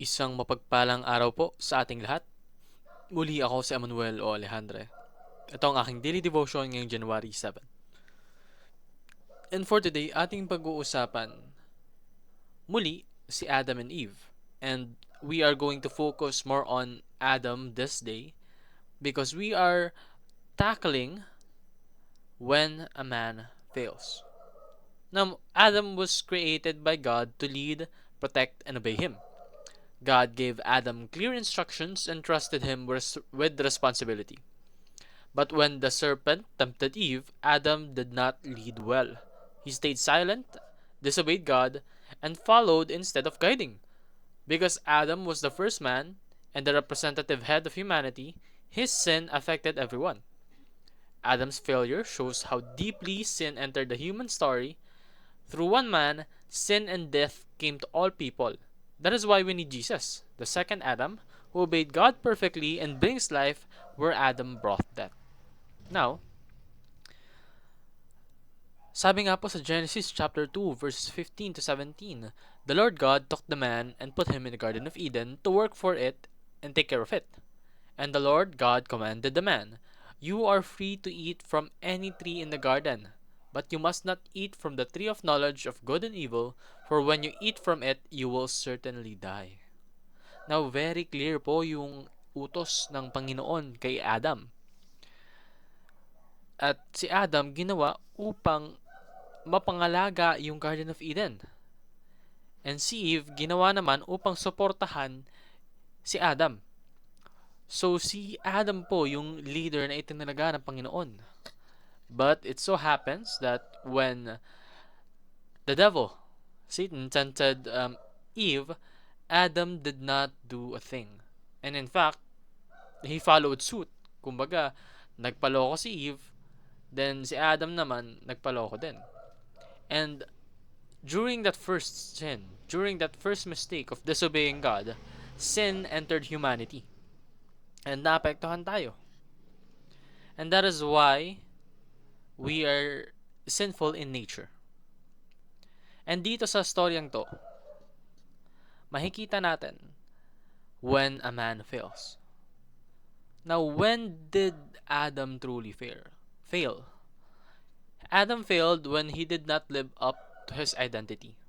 Isang mapagpalang araw po sa ating lahat. Muli ako si Emmanuel o Alejandre. Ito ang aking daily devotion ngayong January 7. And for today, ating pag-uusapan muli si Adam and Eve. And we are going to focus more on Adam this day because we are tackling when a man fails. Now, Adam was created by God to lead, protect, and obey Him. God gave Adam clear instructions and trusted him with responsibility. But when the serpent tempted Eve, Adam did not lead well. He stayed silent, disobeyed God, and followed instead of guiding. Because Adam was the first man and the representative head of humanity, his sin affected everyone. Adam's failure shows how deeply sin entered the human story. Through one man, sin and death came to all people. That is why we need Jesus, the second Adam, who obeyed God perfectly and brings life where Adam brought death. Now, sabi nga po sa Genesis chapter 2 verses 15 to 17, the Lord God took the man and put him in the Garden of Eden to work for it and take care of it. And the Lord God commanded the man, "You are free to eat from any tree in the garden, but you must not eat from the tree of knowledge of good and evil, for when you eat from it, you will certainly die." Now, very clear po yung utos ng Panginoon kay Adam. At si Adam ginawa upang mapangalaga yung Garden of Eden. And si Eve ginawa naman upang suportahan si Adam. So si Adam po yung leader na itinalaga ng Panginoon. But it so happens that when the devil, Satan, tempted Eve, Adam did not do a thing. And in fact, he followed suit. Kumbaga, nagpaloko si Eve, then si Adam naman nagpaloko din. And during that first sin, during that first mistake of disobeying God, sin entered humanity. And naapektuhan tayo. And that is why we are sinful in nature. And dito sa storyang to, makikita natin when a man fails. Now, when did Adam truly fail? Adam failed when he did not live up to his identity.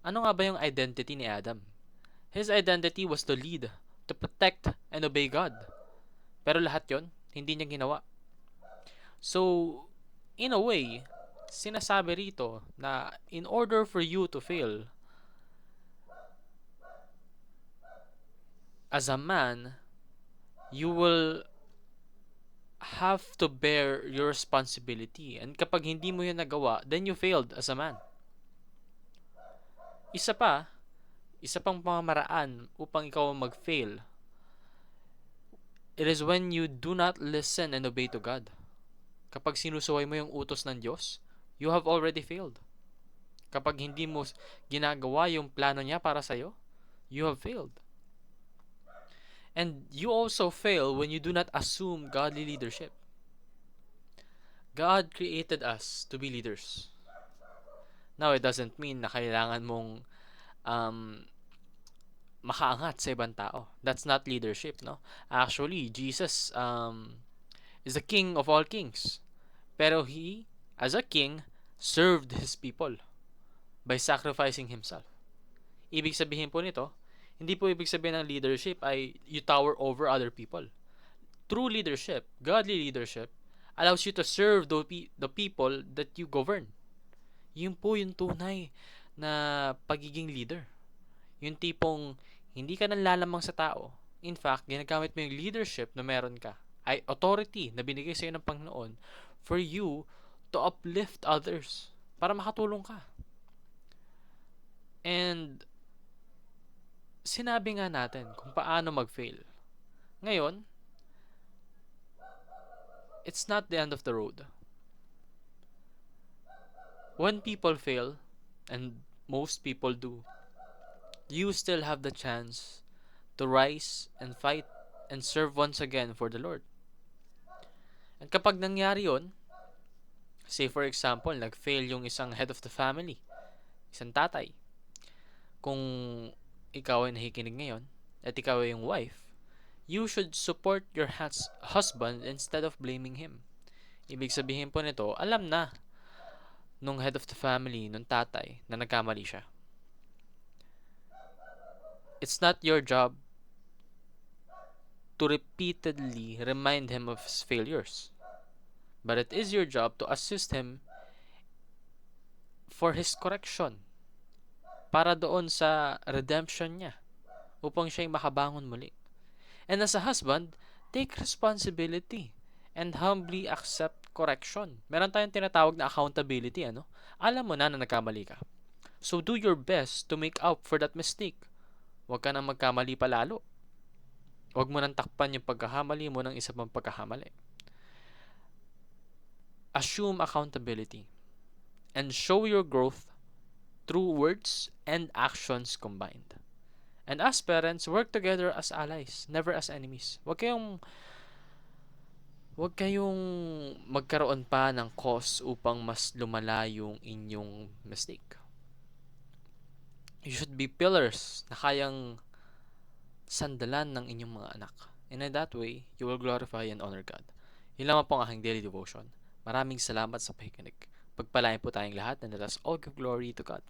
Ano nga ba yung identity ni Adam? His identity was to lead, to protect, and obey God. Pero lahat yon hindi niya ginawa. So, in a way, sinasabi rito na in order for you to fail, as a man, you will have to bear your responsibility. And kapag hindi mo yun nagawa, then you failed as a man. Isa pang pamamaraan upang ikaw mag-fail, it is when you do not listen and obey to God. Kapag sinusuway mo yung utos ng Diyos, you have already failed. Kapag hindi mo ginagawa yung plano niya para sa'yo, you have failed. And you also fail when you do not assume godly leadership. God created us to be leaders. Now, it doesn't mean na kailangan mong makaangat sa ibang tao. That's not leadership, no? Actually, Jesus is the King of all kings. Pero He, as a king, served His people by sacrificing Himself. Ibig sabihin po nito, hindi po ibig sabihin ng leadership ay you tower over other people. True leadership, godly leadership, allows you to serve the people that you govern. Yun po yung tunay na pagiging leader. Yung tipong hindi ka nanlalamang sa tao. In fact, ginagamit mo yung leadership na meron ka, ay authority na binigay sa iyo ng Panginoon for you to uplift others para makatulong ka. And sinabi nga natin kung paano mag-fail. Ngayon, it's not the end of the road. When people fail, and most people do, you still have the chance to rise and fight and serve once again for the Lord. And kapag nangyari yon, say for example, nag-fail yung isang head of the family, isang tatay. Kung ikaw ay nakikinig ngayon, at ikaw ay yung wife, you should support your husband instead of blaming him. Ibig sabihin po nito, alam na nung head of the family, nung tatay, na nagkamali siya. It's not your job to repeatedly remind him of his failures, but it is your job to assist him for his correction, para doon sa redemption niya, upang siya'y makabangon muli. And as a husband, take responsibility and humbly accept correction. Meron tayong tinatawag na accountability, ano? Alam mo na nagkamali ka. So do your best to make up for that mistake. Huwag ka nang magkamali palalo. Huwag mo nang takpan yung pagkakamali mo ng isa pang pagkakamali. Assume accountability and show your growth through words and actions combined. And as parents, work together as allies, never as enemies. Huwag kayong magkaroon pa ng cause upang mas lumala yung inyong mistake. You should be pillars na kayang sandalan ng inyong mga anak. And in that way, you will glorify and honor God. Yun lamang po ang aking daily devotion. Maraming salamat sa pakikinig. Pagpalain po tayong lahat and let us all give glory to God.